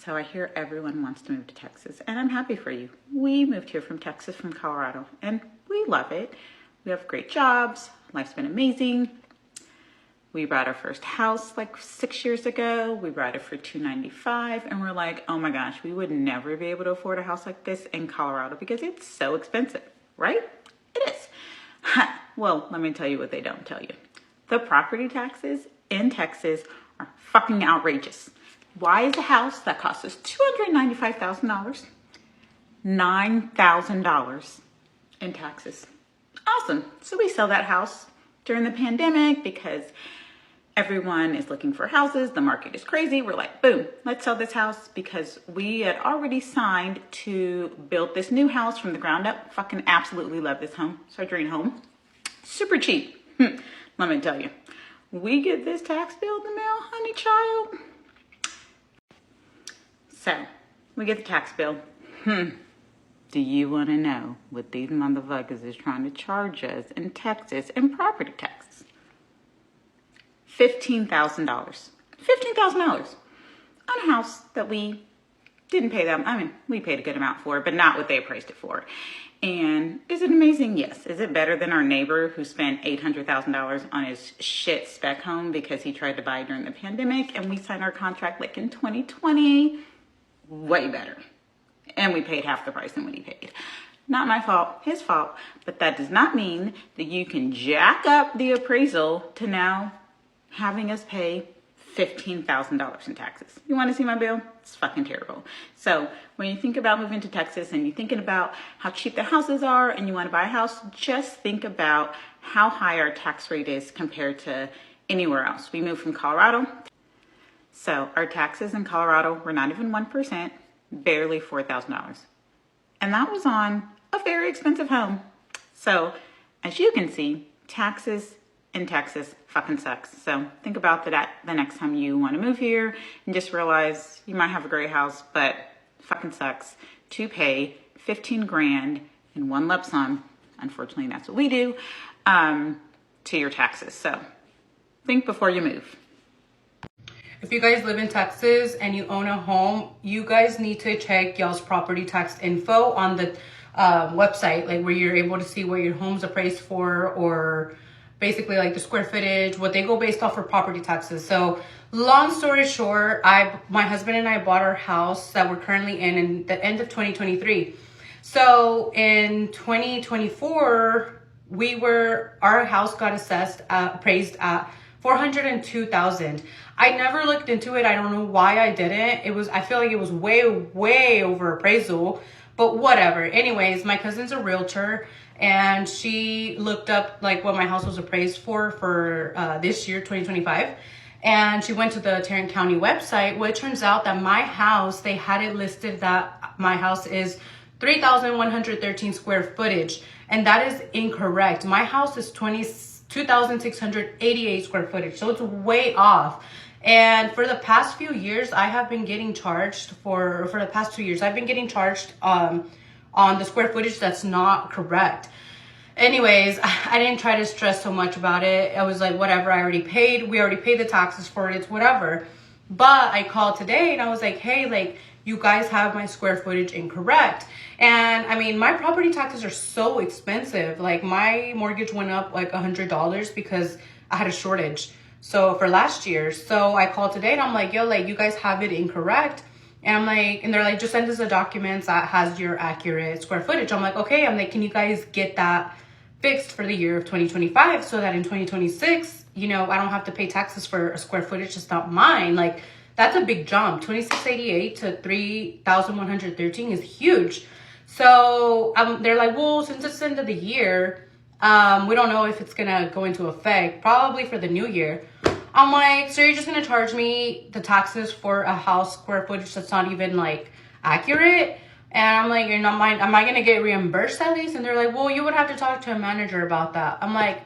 So I hear everyone wants to move to Texas, and I'm happy for you. We moved here from Texas, from Colorado, and we love it. We have great jobs. Life's been amazing. We bought our first house like 6 years ago. We bought it for $295, and we're like, oh my gosh, we would never be able to afford a house like this in Colorado because it's so expensive, right? It is. Well, let me tell you what they don't tell you. The property taxes in Texas are fucking outrageous. Why is a house that costs us $295,000, $9,000 in taxes? Awesome. So we sell that house during the pandemic because everyone is looking for houses. The market is crazy. We're like, boom, let's sell this house because we had already signed to build this new house from the ground up. Fucking absolutely love this home. It's our dream home. Super cheap. Let me tell you. We get this tax bill in the mail, honey child. So, we get the tax bill. Do you want to know what these motherfuckers is trying to charge us in Texas in property taxes? $15,000. $15,000 on a house that we didn't pay them. I mean, we paid a good amount for it, but not what they appraised it for. And is it amazing? Yes. Is it better than our neighbor who spent $800,000 on his shit spec home because he tried to buy during the pandemic and we signed our contract like in 2020? Way better. And we paid half the price than what he paid. Not my fault, his fault. But that does not mean that you can jack up the appraisal to now having us pay $15,000 in taxes. You want to see my bill? It's fucking terrible. So when you think about moving to Texas and you're thinking about how cheap the houses are and you want to buy a house, just think about how high our tax rate is compared to anywhere else. We moved from Colorado. So our taxes in Colorado were not even 1%, barely $4,000. And that was on a very expensive home. So as you can see, taxes in Texas fucking sucks. So think about that the next time you want to move here and just realize you might have a great house, but fucking sucks to pay 15 grand in one lump sum. Unfortunately, that's what we do, to your taxes. So think before you move. If you guys live in Texas and you own a home, you guys need to check y'all's property tax info on the website, like where you're able to see what your home's appraised for, or basically like the square footage, what they go based off for property taxes. So long story short, my husband and I bought our house that we're currently in the end of 2023. So in 2024, our house got appraised at $402,000. I never looked into it. I don't know why I didn't. I feel like it was way over appraisal, but whatever. Anyways, my cousin's a realtor and she looked up like what my house was appraised for this year, 2025. And she went to the Tarrant County website. Well, it turns out that my house, they had it listed that my house is 3,113 square footage. And that is incorrect. My house is 2,688 square footage. So it's way off. And for the past few years, I have been getting charged for the past 2 years, I've been getting charged on the square footage that's not correct. Anyways, I didn't try to stress so much about it. I was like, whatever, we already paid the taxes for it, it's whatever. But I called today and I was like, hey, like, you guys have my square footage incorrect. And I mean, my property taxes are so expensive. Like my mortgage went up like $100 because I had a shortage. So for last year, so I called today and I'm like, yo, like you guys have it incorrect. And I'm like, and they're like, just send us the documents that has your accurate square footage. I'm like, okay. I'm like, can you guys get that fixed for the year of 2025 so that in 2026, you know, I don't have to pay taxes for a square footage that's not mine. Like that's a big jump. 2,688 to 3,113 is huge. So they're like, well, since it's the end of the year, we don't know if it's gonna go into effect, probably for the new year. I'm like, so you're just gonna charge me the taxes for a house square footage that's not even like accurate? And I'm like, you're not mine. Am I gonna get reimbursed at least? And they're like, well, you would have to talk to a manager about that. I'm like,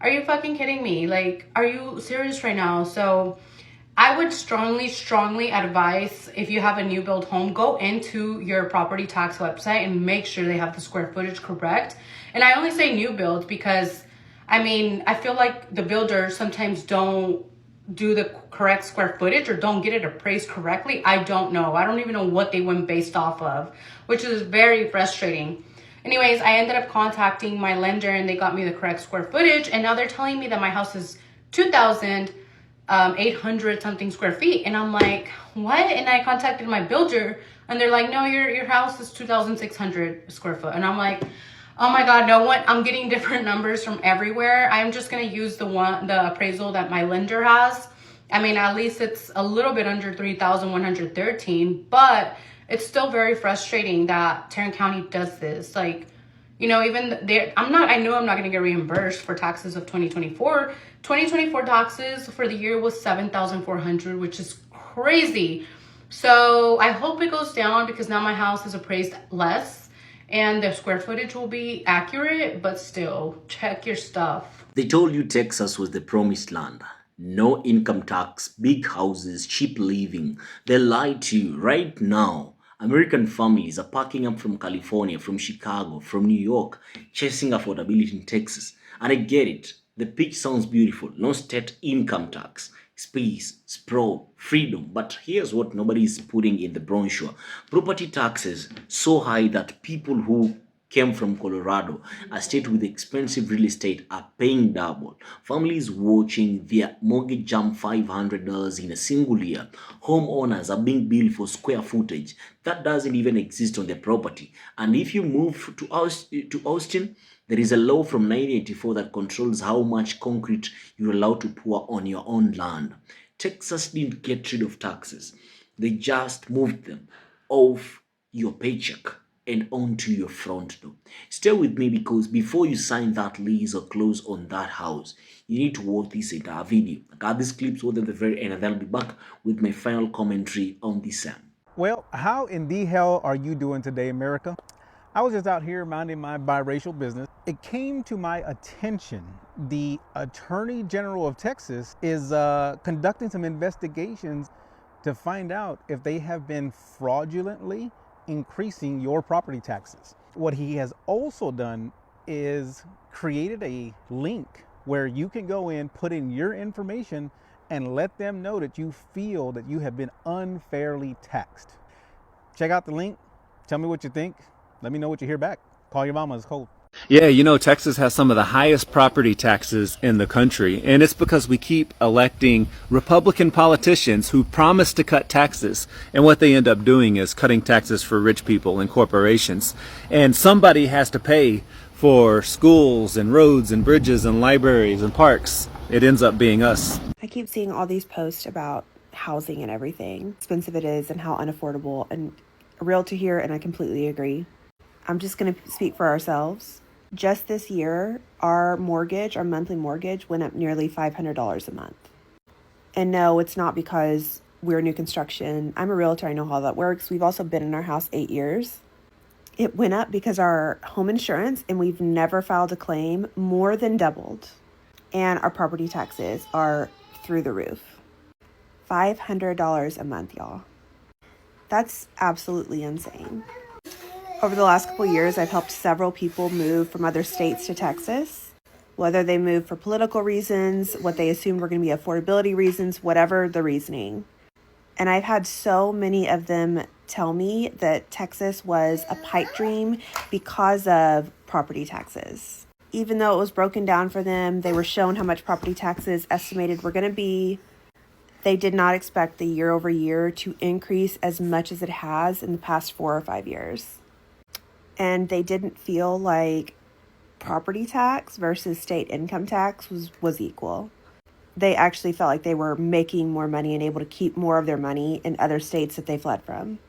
are you fucking kidding me? Like, are you serious right now? So I would strongly advise, if you have a new build home, go into your property tax website and make sure they have the square footage correct. And I only say new build because, I mean, I feel like the builders sometimes don't do the correct square footage or don't get it appraised correctly. I don't know. I don't even know what they went based off of, which is very frustrating. Anyways, I ended up contacting my lender and they got me the correct square footage. And now they're telling me that my house is 2,800 something square feet. And I'm like, what? And I contacted my builder and they're like, no, your house is 2,600 square foot. And I'm like, oh my God, no one, I'm getting different numbers from everywhere. I'm just gonna use the appraisal that my lender has. I mean, at least it's a little bit under 3,113, but it's still very frustrating that Tarrant County does this. Like, you know, even there, I know I'm not gonna get reimbursed for taxes of 2024. 2024 taxes for the year was 7,400, which is crazy. So I hope it goes down because now my house is appraised less and the square footage will be accurate, but still, check your stuff. They told you Texas was the promised land. No income tax, big houses, cheap living. They lied to you. Right now, American families are packing up from California, from Chicago, from New York, chasing affordability in Texas. And I get it. The pitch sounds beautiful. No state income tax. Space, sprawl, freedom. But here's what nobody is putting in the brochure. Property taxes so high that people who came from Colorado, a state with expensive real estate, are paying double. Families watching their mortgage jump $500 in a single year. Homeowners are being billed for square footage that doesn't even exist on their property. And if you move to Austin, there is a law from 1984 that controls how much concrete you're allowed to pour on your own land. Texas didn't get rid of taxes. They just moved them off your paycheck and onto your front door. Stay with me because before you sign that lease or close on that house, you need to watch this entire video. I got these clips over at the very end and then I'll be back with my final commentary on this. Well, how in the hell are you doing today, America? I was just out here minding my biracial business. It came to my attention the Attorney General of Texas is conducting some investigations to find out if they have been fraudulently increasing your property taxes. What he has also done is created a link where you can go in, put in your information, and let them know that you feel that you have been unfairly taxed. Check out the link. Tell me what you think. Let me know what you hear back. Call your mama, it's cold. Yeah, you know, Texas has some of the highest property taxes in the country, and it's because we keep electing Republican politicians who promise to cut taxes, and what they end up doing is cutting taxes for rich people and corporations. And somebody has to pay for schools and roads and bridges and libraries and parks. It ends up being us. I keep seeing all these posts about housing and everything, expensive it is and how unaffordable, and real to hear, and I completely agree. I'm just going to speak for ourselves. Just this year, our monthly mortgage went up nearly $500 a month. And no, it's not because we're new construction. I'm a realtor. I know how that works. We've also been in our house 8 years. It went up because our home insurance, and we've never filed a claim, more than doubled. And our property taxes are through the roof. $500 a month, y'all. That's absolutely insane. Over the last couple of years, I've helped several people move from other states to Texas, whether they moved for political reasons, what they assumed were going to be affordability reasons, whatever the reasoning. And I've had so many of them tell me that Texas was a pipe dream because of property taxes. Even though it was broken down for them, they were shown how much property taxes estimated were going to be. They did not expect the year over year to increase as much as it has in the past 4 or 5 years. And they didn't feel like property tax versus state income tax was equal. They actually felt like they were making more money and able to keep more of their money in other states that they fled from.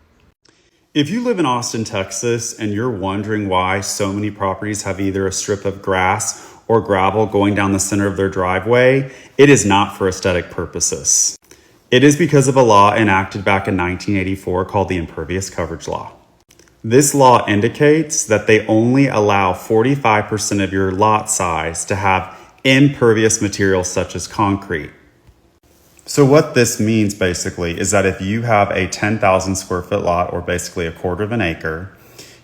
If you live in Austin, Texas, and you're wondering why so many properties have either a strip of grass or gravel going down the center of their driveway, it is not for aesthetic purposes. It is because of a law enacted back in 1984 called the Impervious Coverage Law. This law indicates that they only allow 45% of your lot size to have impervious materials such as concrete. So what this means basically is that if you have a 10,000 square foot lot, or basically a quarter of an acre,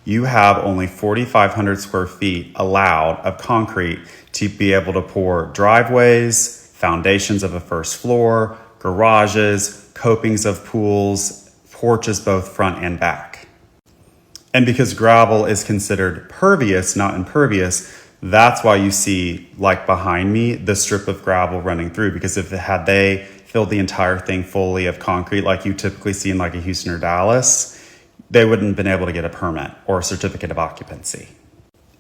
you have only 4,500 square feet allowed of concrete to be able to pour driveways, foundations of a first floor, garages, copings of pools, porches both front and back. And because gravel is considered pervious, not impervious, that's why you see, like behind me, the strip of gravel running through. Because if had they filled the entire thing fully of concrete like you typically see in like a Houston or Dallas, they wouldn't have been able to get a permit or a certificate of occupancy.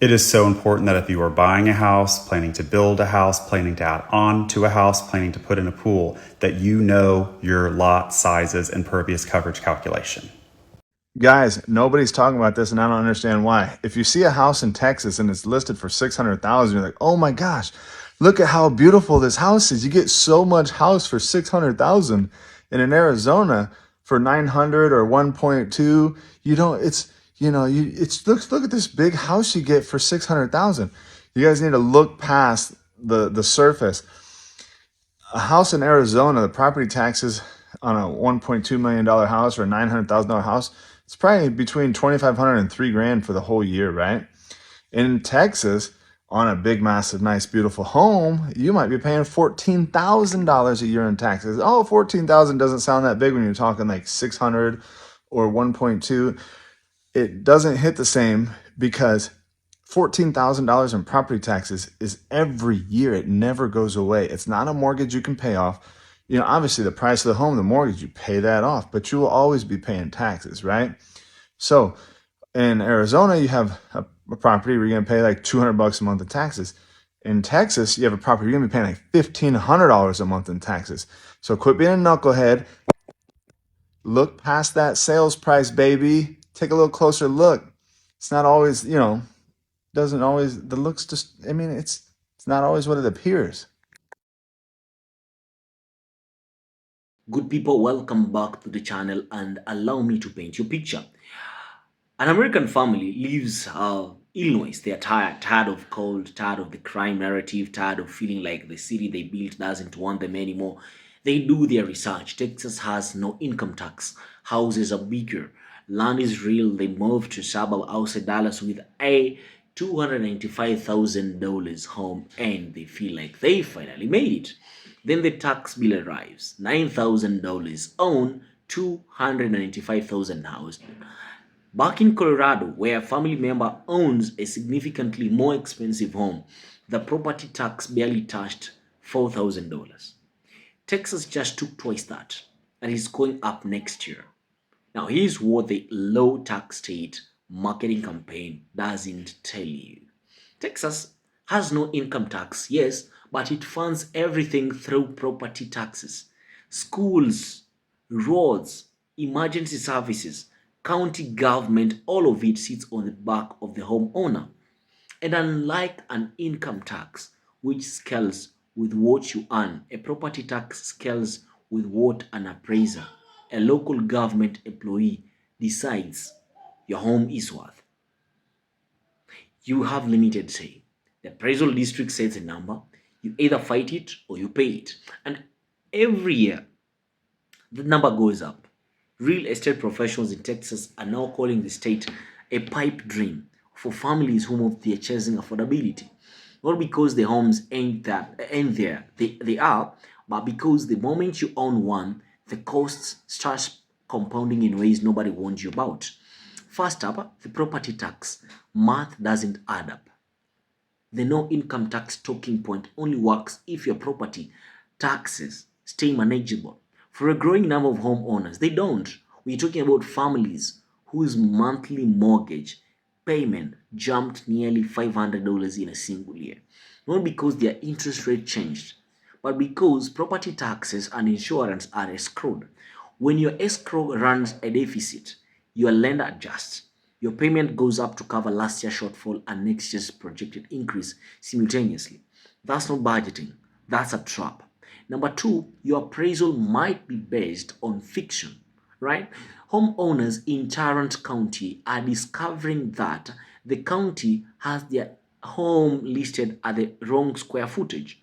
It is so important that if you are buying a house, planning to build a house, planning to add on to a house, planning to put in a pool, that you know your lot sizes and pervious coverage calculation. Guys, nobody's talking about this, and I don't understand why. If you see a house in Texas and it's listed for $600,000, you're like, "Oh my gosh, look at how beautiful this house is." You get so much house for $600,000, and in Arizona for 900 or 1.2, you don't. It's it's look at this big house you get for 600,000. You guys need to look past the surface. A house in Arizona, the property taxes on a $1.2 million house or a $900,000 house, it's probably between 2,500 and $3,000 for the whole year, right? In Texas, on a big, massive, nice, beautiful home, you might be paying $14,000 a year in taxes. Oh, 14,000 doesn't sound that big when you're talking like 600 or 1.2. It doesn't hit the same because $14,000 in property taxes is every year. It never goes away. It's not a mortgage you can pay off. Obviously the price of the home, the mortgage, you pay that off, but you will always be paying taxes, right? So in Arizona, you have a property where you're going to pay like $200 a month in taxes. In Texas, you have a property you're going to be paying like $1,500 a month in taxes. So quit being a knucklehead. Look past that sales price, baby. Take a little closer look. It's not always, doesn't always, the looks just, it's not always what it appears. Good people, welcome back to the channel and allow me to paint you a picture. An American family leaves Illinois. They are tired of cold, tired of the crime narrative, tired of feeling like the city they built doesn't want them anymore. They do their research. Texas has no income tax. Houses are bigger. Land is real. They move to suburb outside Dallas with a $295,000 home and they feel like they finally made it. Then the tax bill arrives. $9,000 on $295,000 house. Back in Colorado, where a family member owns a significantly more expensive home, the property tax barely touched $4,000. Texas just took twice that, and is going up next year. Now, here's what the low tax state marketing campaign doesn't tell you. Texas has no income tax, yes, but it funds everything through property taxes. Schools, roads, emergency services, county government, all of it sits on the back of the homeowner. And unlike an income tax, which scales with what you earn, a property tax scales with what an appraiser, a local government employee, decides your home is worth. You have limited say. The appraisal district sets a number. You either fight it or you pay it. And every year, the number goes up. Real estate professionals in Texas are now calling the state a pipe dream for families who move there chasing affordability. Not because the homes ain't there, they are, but because the moment you own one, the costs start compounding in ways nobody warned you about. First up, the property tax. Math doesn't add up. The no income tax talking point only works if your property taxes stay manageable. For a growing number of homeowners, they don't. We're talking about families whose monthly mortgage payment jumped nearly $500 in a single year. Not because their interest rate changed, but because property taxes and insurance are escrowed. When your escrow runs a deficit, your lender adjusts. Your payment goes up to cover last year's shortfall and next year's projected increase simultaneously. That's not budgeting. That's a trap. Number two, your appraisal might be based on fiction, right? Homeowners in Tarrant County are discovering that the county has their home listed at the wrong square footage.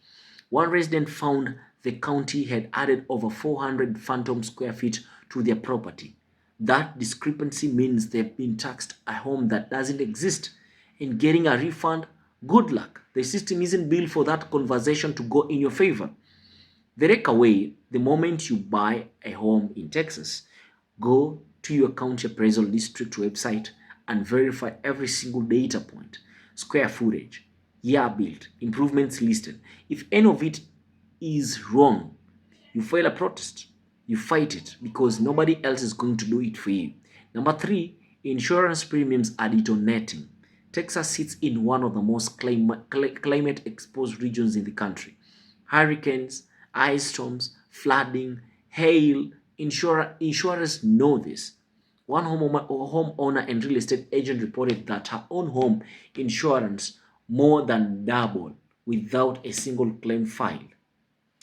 One resident found the county had added over 400 phantom square feet to their property. That discrepancy means they've been taxed a home that doesn't exist. In getting a refund, good luck. The system isn't built for that conversation to go in your favor. The takeaway, the moment you buy a home in Texas, go to your county appraisal district website and verify every single data point, square footage, year built, improvements listed. If any of it is wrong, you file a protest, you fight it because nobody else is going to do it for you. Number three, insurance premiums are detonating. Texas sits in one of the most climate exposed regions in the country. Hurricanes, ice storms, flooding, hail, insurers know this. One homeowner and real estate agent reported that her own home insurance more than doubled without a single claim filed.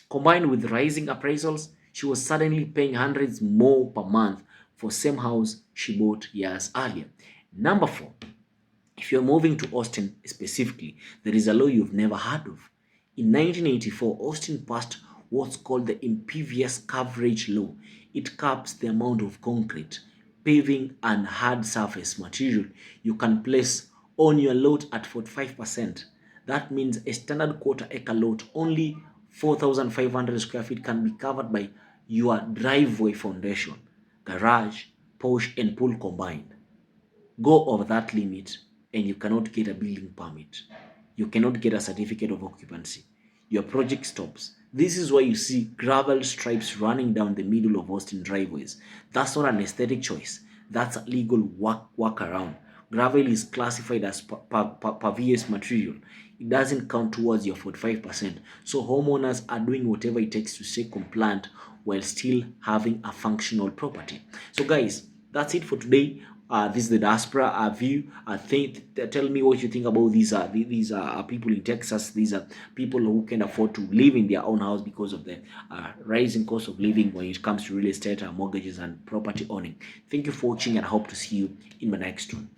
Combined with rising appraisals, she was suddenly paying hundreds more per month for same house she bought years earlier. Number four, if you're moving to Austin specifically, there is a law you've never heard of. In 1984, Austin passed what's called the impervious coverage law. It caps the amount of concrete, paving, and hard surface material you can place on your lot at 45%. That means a standard quarter acre lot, only 4,500 square feet, can be covered by your driveway foundation, garage, porch, and pool combined. Go over that limit and you cannot get a building permit. You cannot get a certificate of occupancy. Your project stops. This is why you see gravel stripes running down the middle of Austin driveways. That's not an aesthetic choice. That's a legal workaround. Gravel is classified as pervious material. It doesn't count towards your 45%. So homeowners are doing whatever it takes to stay compliant while still having a functional property. So guys, that's it for today. This is the diaspora view. Tell me what you think about these people in Texas. These are people who can afford to live in their own house because of the rising cost of living when it comes to real estate, mortgages, and property owning. Thank you for watching, and I hope to see you in my next one.